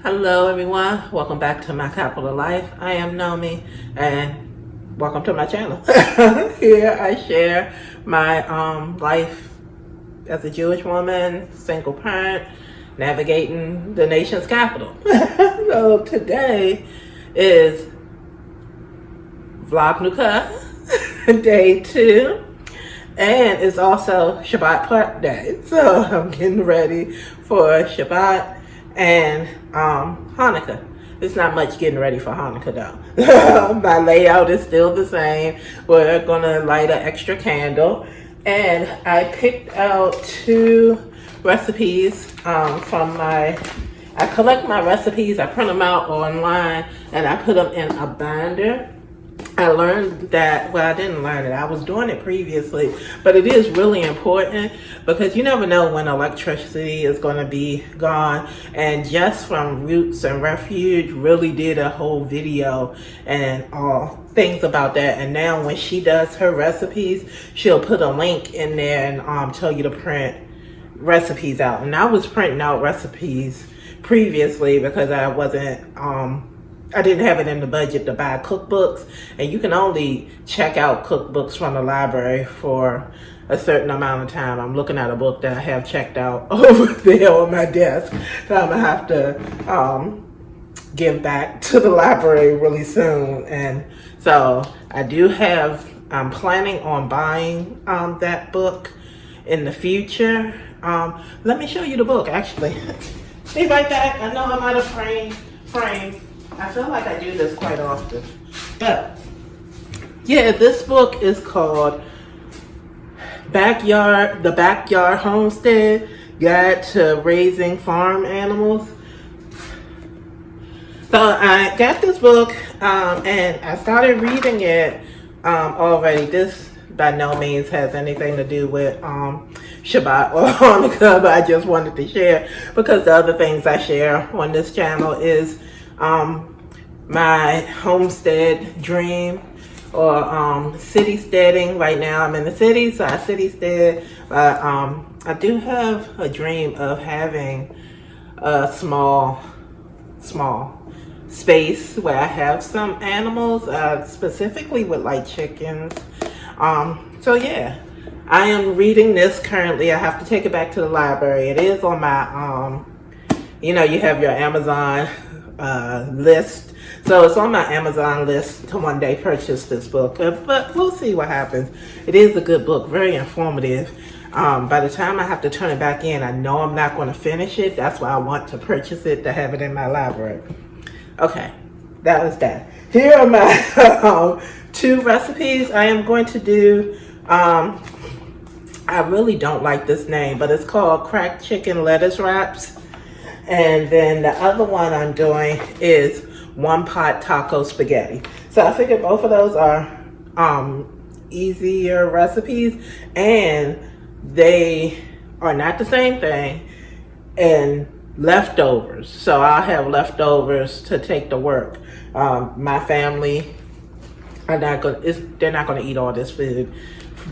Hello everyone, welcome back to My Capital Life. I am Nomi and welcome to my channel. Here I share my life as a Jewish woman, single parent, navigating the nation's capital. So today is Vlognukkah, day 2. And it's also Shabbat prep day. So I'm getting ready for Shabbat and Hanukkah. It's not much getting ready for Hanukkah though. My layout is still the same. We're gonna light an extra candle. And I picked out 2 recipes from I collect my recipes, I print them out online, and I put them in a binder. I learned that, well, I didn't learn it. I was doing it previously, but it is really important because you never know when electricity is going to be gone. And Jess from Roots and Refuge really did a whole video and all things about that. And now when she does her recipes, she'll put a link in there and tell you to print recipes out. And I was printing out recipes previously because I wasn't I didn't have it in the budget to buy cookbooks, and you can only check out cookbooks from the library for a certain amount of time. I'm looking at a book that I have checked out over there on my desk that I'm gonna have to give back to the library really soon. And so I do have, I'm planning on buying that book in the future. Let me show you the book actually. See right there, I know I'm out of frame. I feel like I do this quite often. But yeah, this book is called The Backyard Homestead Guide to Raising Farm Animals. So I got this book and I started reading it already. This by no means has anything to do with Shabbat or Hanukkah, but I just wanted to share because the other things I share on this channel is my homestead dream or city steading. Right now I'm in the city, so I city stead, but I do have a dream of having a small space where I have some animals, specifically with like chickens. So yeah, I am reading this currently. I have to take it back to the library. It is on my you know, you have your Amazon list. So it's on my Amazon list to one day purchase this book, but we'll see what happens. It is a good book, very informative. By the time I have to turn it back in, I know I'm not going to finish it. That's why I want to purchase it to have it in my library. Okay, that was that. Here are my 2 recipes I am going to do. I really don't like this name, but it's called cracked chicken lettuce wraps. And then the other one I'm doing is one pot taco spaghetti. So I figured both of those are easier recipes, and they are not the same thing, and leftovers. So I'll have leftovers to take to work. My family are they're not gonna eat all this food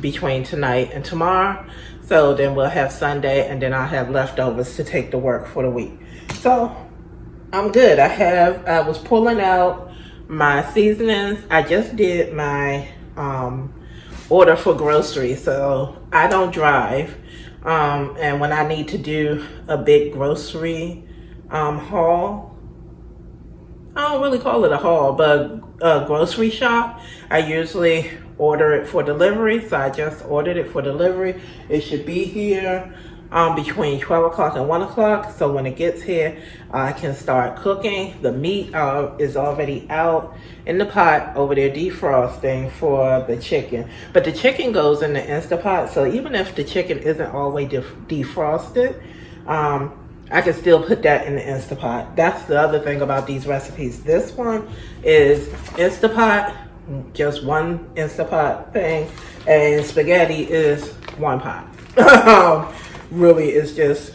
between tonight and tomorrow. So then we'll have Sunday, and then I'll have leftovers to take to work for the week. So I'm good. I was pulling out my seasonings. I just did my order for groceries, so I don't drive. And when I need to do a big grocery haul, I don't really call it a haul, but a grocery shop, I usually order it for delivery. So I just ordered it for delivery. It should be here between 12 o'clock and 1 o'clock. So when it gets here, I can start cooking. The meat is already out in the pot over there defrosting for the chicken. But the chicken goes in the Instapot, so even if the chicken isn't all the way defrosted, I can still put that in the Instapot. That's the other thing about these recipes. This one is Instapot, just one Instapot thing, and spaghetti is one pot. Really, it's just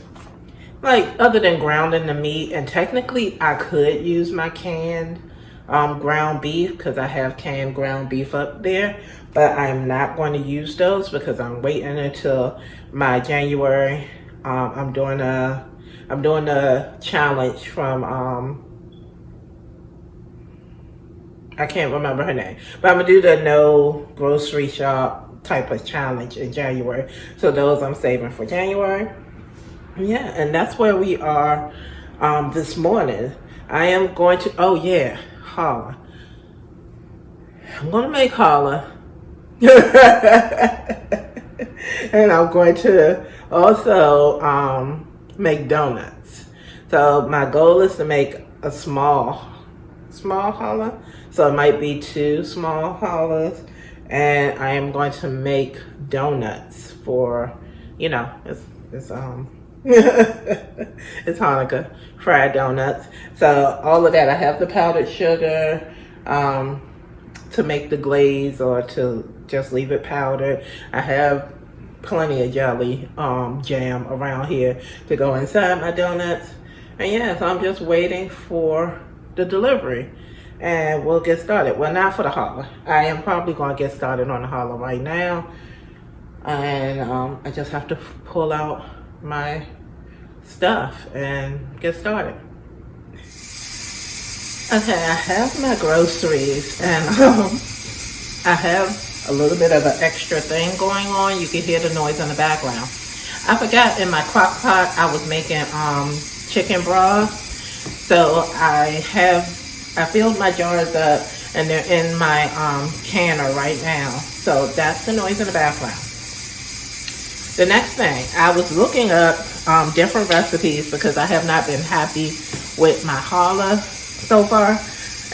like, other than grounding the meat, and technically I could use my canned ground beef because I have canned ground beef up there, but I'm not going to use those because I'm waiting until my January. I'm doing a I'm doing the challenge from I can't remember her name, but I'm gonna do the no grocery shop type of challenge in January. So those I'm saving for January. Yeah, and that's where we are this morning. I am going to, oh yeah, challah. I'm going to make challah. And I'm going to also make donuts. So my goal is to make a small challah. So it might be 2 small challahs. And I am going to make donuts for, you know, it's it's Hanukkah, fried donuts. So all of that, I have the powdered sugar to make the glaze or to just leave it powdered. I have plenty of jelly jam around here to go inside my donuts. And yeah, so I'm just waiting for the delivery. And we'll get started. Well, not for the challah. I am probably going to get started on the challah right now. And I just have to pull out my stuff and get started. Okay, I have my groceries and I have a little bit of an extra thing going on. You can hear the noise in the background. I forgot in my crock pot I was making chicken broth. So I filled my jars up and they're in my canner right now. So that's the noise in the background. The next thing, I was looking up different recipes because I have not been happy with my challah so far.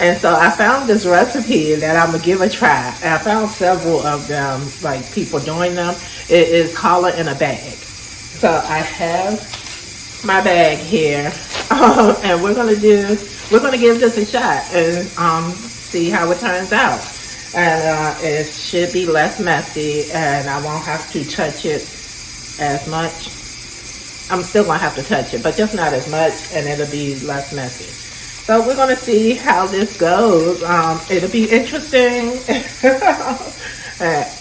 And so I found this recipe that I'm going to give a try. And I found several of them, like people doing them. It is challah in a bag. So I have my bag here. And we're going to give this a shot and see how it turns out. And it should be less messy and I won't have to touch it as much. I'm still gonna have to touch it, but just not as much, and it'll be less messy. So we're gonna see how this goes. It'll be interesting.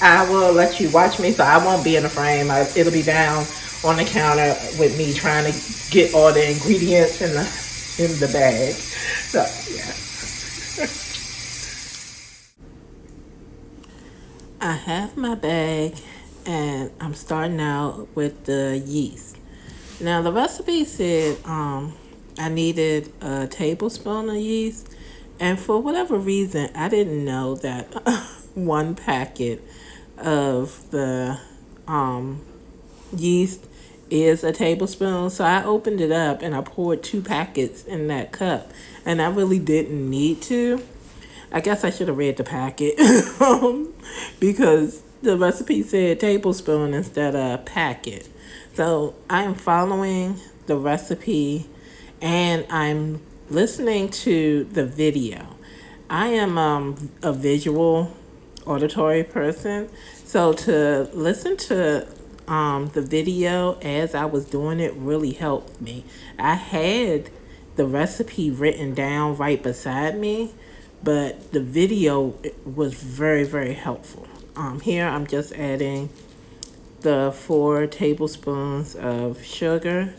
I will let you watch me, so I won't be in the frame. It'll be down on the counter with me trying to get all the ingredients in the bag. So yeah. I have my bag. And I'm starting out with the yeast. Now the recipe said I needed a tablespoon of yeast. And for whatever reason, I didn't know that 1 packet of the yeast is a tablespoon. So I opened it up and I poured 2 packets in that cup. And I really didn't need to. I guess I should have read the packet because the recipe said tablespoon instead of packet. So I'm following the recipe and I'm listening to the video. I am a visual auditory person. So to listen to the video as I was doing it really helped me. I had the recipe written down right beside me, but the video was very, very helpful. Here I'm just adding the 4 tablespoons of sugar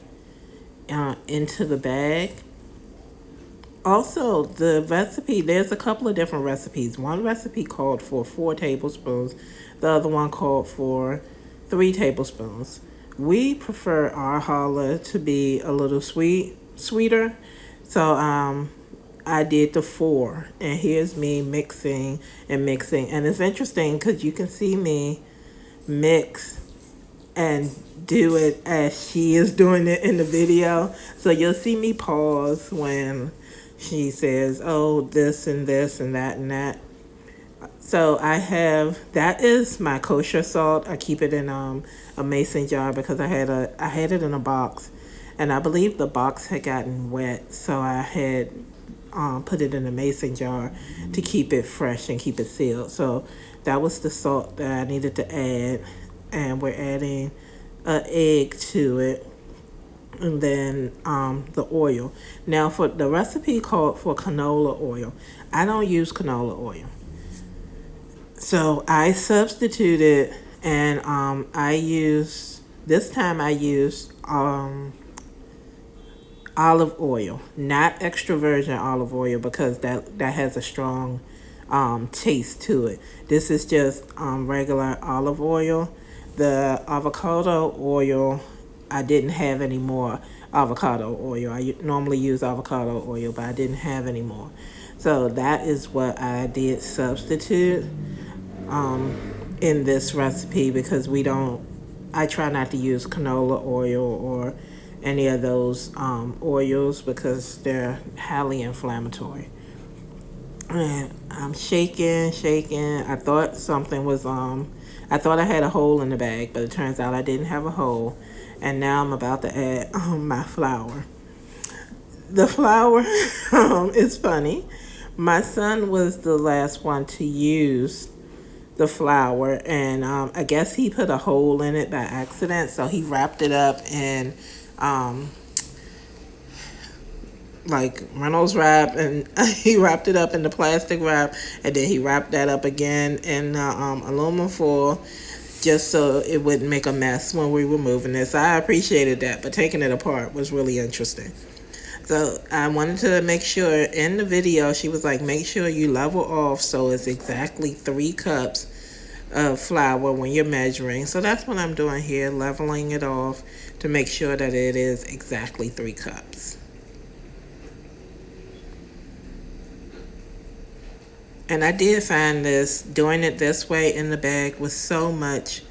into the bag. Also, the recipe, there's a couple of different recipes. One recipe called for 4 tablespoons. The other one called for 3 tablespoons. We prefer our challah to be a little sweeter. So I did the 4. And here's me mixing and mixing. And it's interesting because you can see me mix and do it as she is doing it in the video. So you'll see me pause when she says, oh, this and this and that and that. So I have, that is my kosher salt. I keep it in a mason jar because I had it in a box. And I believe the box had gotten wet. So I had put it in a mason jar to keep it fresh and keep it sealed. So that was the salt that I needed to add. And we're adding an egg to it. And then the oil. Now for the recipe called for canola oil. I don't use canola oil. So I substituted and this time I used olive oil, not extra virgin olive oil, because that has a strong taste to it. This is just regular olive oil. The avocado oil, I didn't have any more avocado oil. I normally use avocado oil, but I didn't have any more. So that is what I did substitute in this recipe, because I try not to use canola oil or any of those oils, because they're highly inflammatory. And I'm shaking. I thought I thought I had a hole in the bag, but it turns out I didn't have a hole. And now I'm about to add my flour. The flour is funny. My son was the last one to use the flour, and I guess he put a hole in it by accident, so he wrapped it up in like Reynolds wrap, and he wrapped it up in the plastic wrap, and then he wrapped that up again in aluminum foil, just so it wouldn't make a mess when we were moving it. So I appreciated that, but taking it apart was really interesting. So I wanted to make sure in the video, she was like, make sure you level off so it's exactly 3 cups of flour when you're measuring. So that's what I'm doing here, leveling it off to make sure that it is exactly 3 cups. And I did find doing it this way in the bag was so much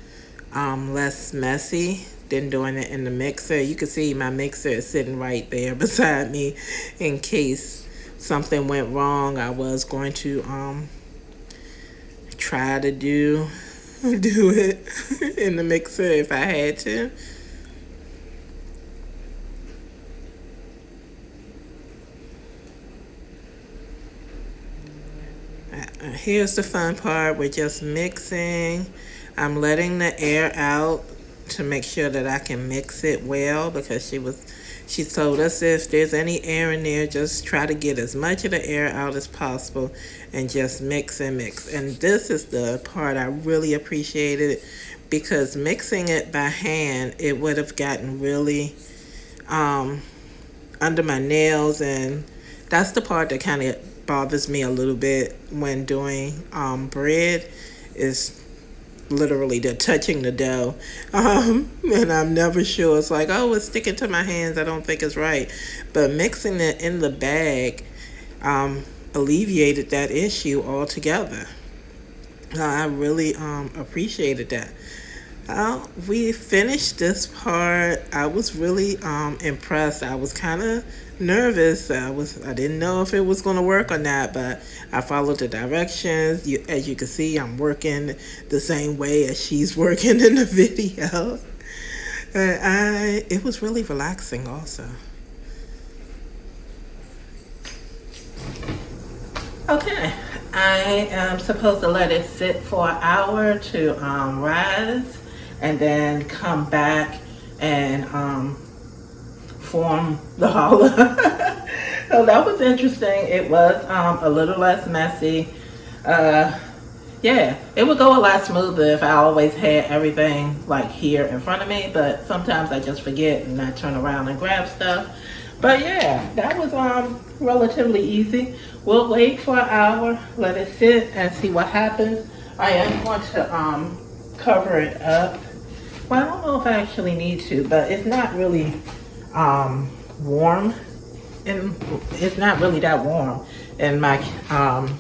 less messy than doing it in the mixer. You can see my mixer is sitting right there beside me in case something went wrong. I was going to try to do it in the mixer if I had to. Here's the fun part. We're just mixing. I'm letting the air out to make sure that I can mix it well, because she told us if there's any air in there, just try to get as much of the air out as possible and just mix and mix. And this is the part I really appreciated, because mixing it by hand, it would have gotten really under my nails, and that's the part that kind of bothers me a little bit when doing bread, is literally the touching the dough, and I'm never sure. It's like, oh, it's sticking to my hands, I don't think it's right. But mixing it in the bag alleviated that issue altogether. I really appreciated that. We finished this part. I was really impressed. I was kind of nervous. I didn't know if it was going to work or not, but I followed the directions. As you can see, I'm working the same way as she's working in the video. It was really relaxing also. Okay, I am supposed to let it sit for an hour to rise, and then come back and form the challah. So that was interesting. It was a little less messy. Yeah, it would go a lot smoother if I always had everything like here in front of me, but sometimes I just forget and I turn around and grab stuff. But yeah, that was relatively easy. We'll wait for an hour, let it sit, and see what happens. I am going to cover it up. Well, I don't know if I actually need to, but it's not really warm, and it's not really that warm in my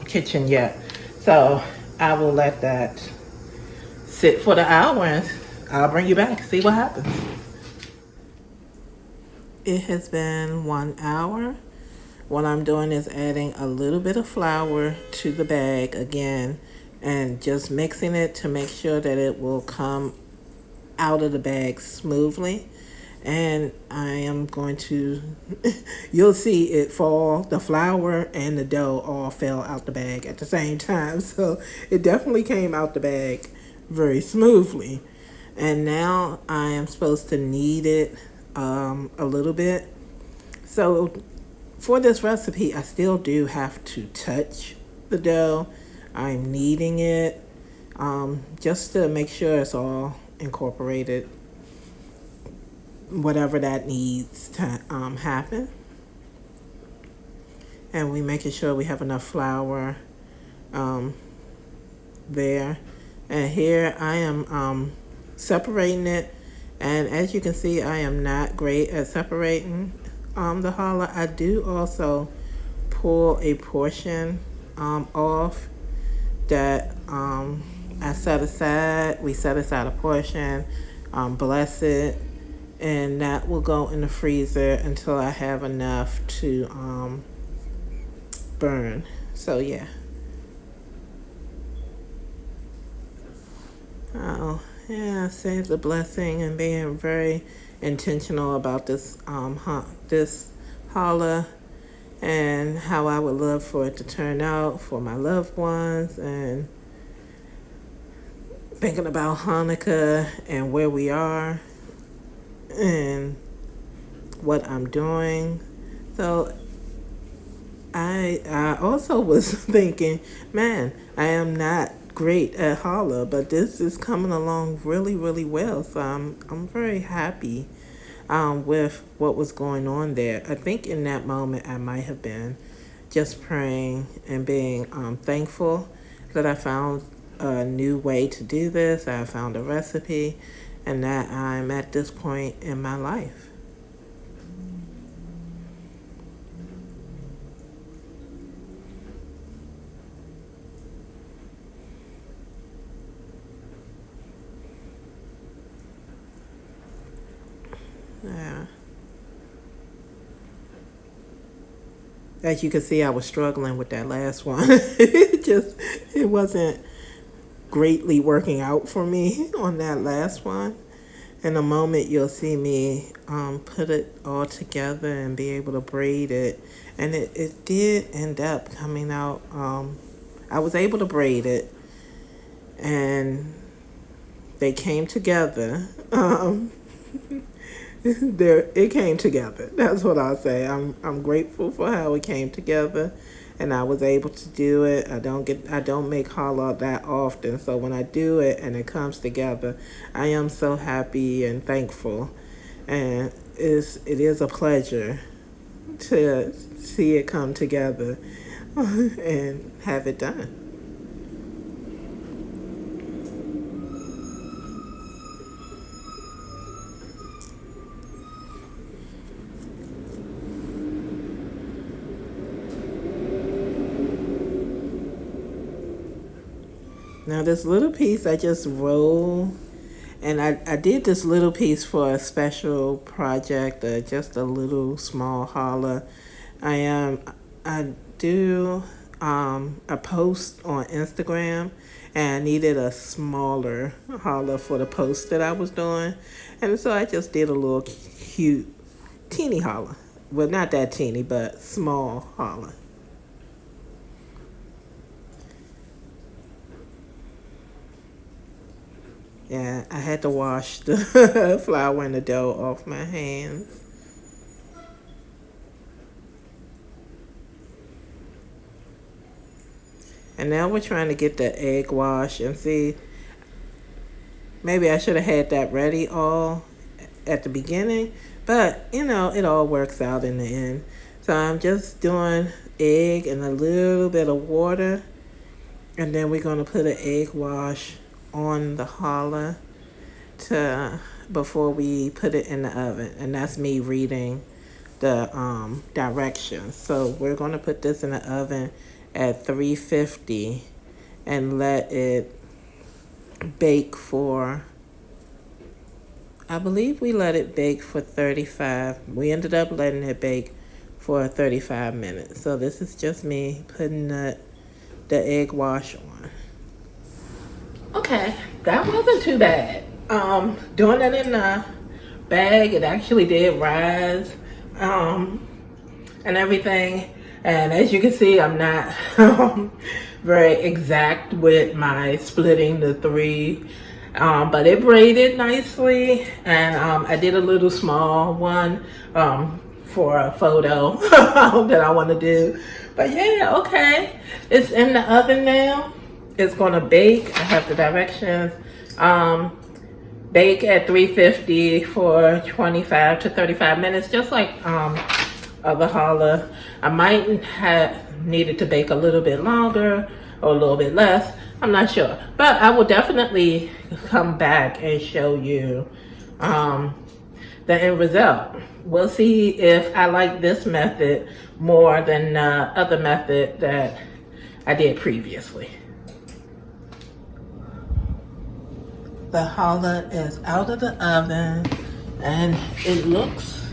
kitchen yet. So I will let that sit for the hour, and I'll bring you back, see what happens. It has been 1 hour. What I'm doing is adding a little bit of flour to the bag again, and just mixing it to make sure that it will come out of the bag smoothly. And I am going to, you'll see it fall, the flour and the dough all fell out the bag at the same time. So it definitely came out the bag very smoothly. And now I am supposed to knead it a little bit. So for this recipe, I still do have to touch the dough. I'm kneading it just to make sure it's all incorporated whatever that needs to happen. And we making sure we have enough flour there. And here I am separating it. And as you can see, I am not great at separating the challah. I do also pull a portion off that I set aside. We set aside a portion, bless it, and that will go in the freezer until I have enough to burn. So yeah. Oh yeah, save the blessing and being very intentional about this this challah and how I would love for it to turn out for my loved ones, and thinking about Hanukkah and where we are and what I'm doing. So I also was thinking, man, I am not great at challah, but this is coming along really, really well. So I'm very happy with what was going on there. I think in that moment I might have been just praying and being thankful that I found a new way to do this. I found a recipe, and that I'm at this point in my life. Yeah. As you can see, I was struggling with that last one. It wasn't greatly working out for me on that last one. In a moment, you'll see me put it all together and be able to braid it. And it did end up coming out. I was able to braid it, and they came together. It came together. That's what I'll say. I'm grateful for how it came together, and I was able to do it. I don't make challah that often, so when I do it and it comes together, I am so happy and thankful, and it is a pleasure to see it come together and have it done. Now this little piece I just roll, and I did this little piece for a special project, just a little small challah. I do a post on Instagram, and I needed a smaller challah for the post that I was doing, and so I just did a little cute, teeny challah. Well, not that teeny, but small challah. Yeah, I had to wash the flour and the dough off my hands. And now we're trying to get the egg wash, and see, maybe I should have had that ready all at the beginning, but you know, it all works out in the end. So I'm just doing egg and a little bit of water, and then we're going to put an egg wash on the challah before we put it in the oven. And that's me reading the directions. So we're going to put this in the oven at 350 and let it bake for, I believe we let it bake for 35. We ended up letting it bake for 35 minutes. So this is just me putting the egg wash on. Okay, that wasn't too bad. Doing it in the bag, it actually did rise, and everything. And as you can see, I'm not very exact with my splitting the three, but it braided nicely. And I did a little small one for a photo that I want to do. But yeah, okay, it's in the oven now. It's gonna bake. I have the directions. bake at 350 for 25 to 35 minutes, just like other challah. I might have needed to bake a little bit longer or a little bit less. I'm not sure, but I will definitely come back and show you the end result. We'll see if I like this method more than the other method that I did previously. The challah is out of the oven and it looks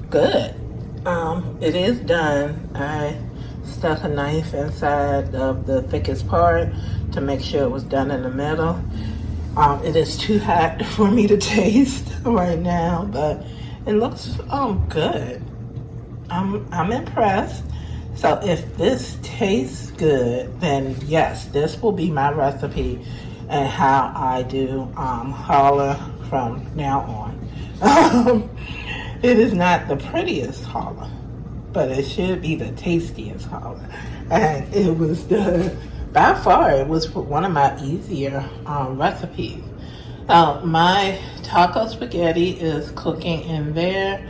good. It is done. I stuck a knife inside of the thickest part to make sure it was done in the middle. It is too hot for me to taste right now, but it looks good. I'm impressed. So if this tastes good, then yes, this will be my recipe and how I do challah from now on. It is not the prettiest challah, but it should be the tastiest challah. And it was by far, it was one of my easier recipes. My taco spaghetti is cooking in there.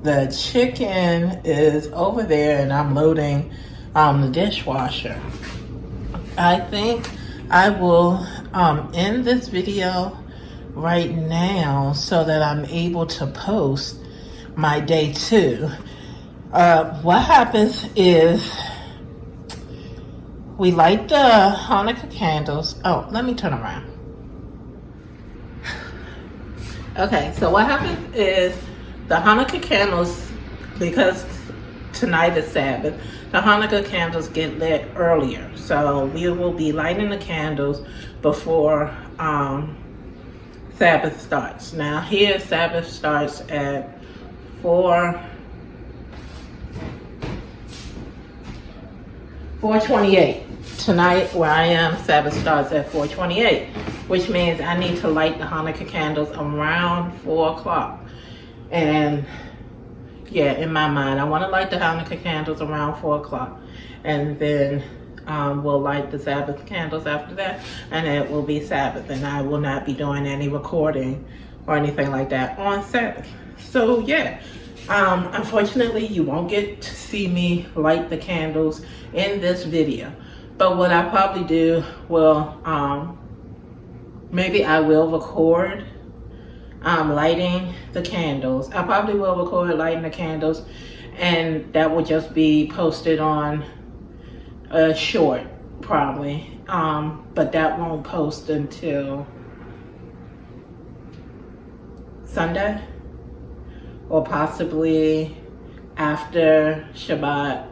The chicken is over there and I'm loading the dishwasher. I think I will end this video right now so that I'm able to post my day 2. What happens is we light the Hanukkah candles. Oh, let me turn around. Okay, so what happens is the Hanukkah candles, because tonight is Sabbath, the Hanukkah candles get lit earlier. So we will be lighting the candles before Sabbath starts. Now here Sabbath starts at 4:28. Tonight where I am, Sabbath starts at 4:28, which means I need to light the Hanukkah candles around 4 o'clock. And yeah, in my mind, I want to light the Hanukkah candles around 4 o'clock. And then we'll light the Sabbath candles after that. And it will be Sabbath. And I will not be doing any recording or anything like that on Sabbath. So yeah, unfortunately, you won't get to see me light the candles in this video. But what I probably do will, maybe I will record lighting the candles. I probably will record lighting the candles, and that will just be posted on a short, probably. But that won't post until Sunday, or possibly after Shabbat,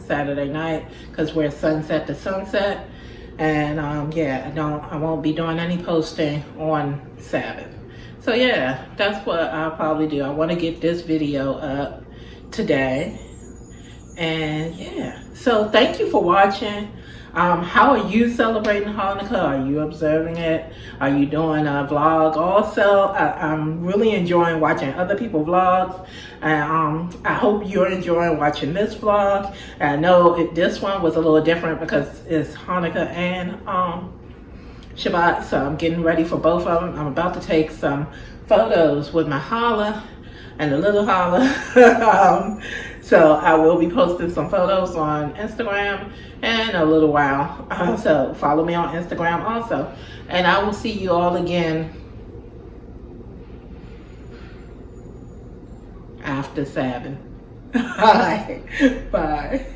Saturday night, because we're sunset to sunset. And yeah, I won't be doing any posting on Sabbath. So yeah, that's what I'll probably do. I want to get this video up today. And yeah, so thank you for watching. How are you celebrating Hanukkah? Are you observing it? Are you doing a vlog? Also, I'm really enjoying watching other people's vlogs. And I hope you're enjoying watching this vlog. And I know this one was a little different because it's Hanukkah and Shabbat. So I'm getting ready for both of them. I'm about to take some photos with my challah and the little challah. So I will be posting some photos on Instagram in a little while. So follow me on Instagram also. And I will see you all again after Sabbath. Bye. Bye.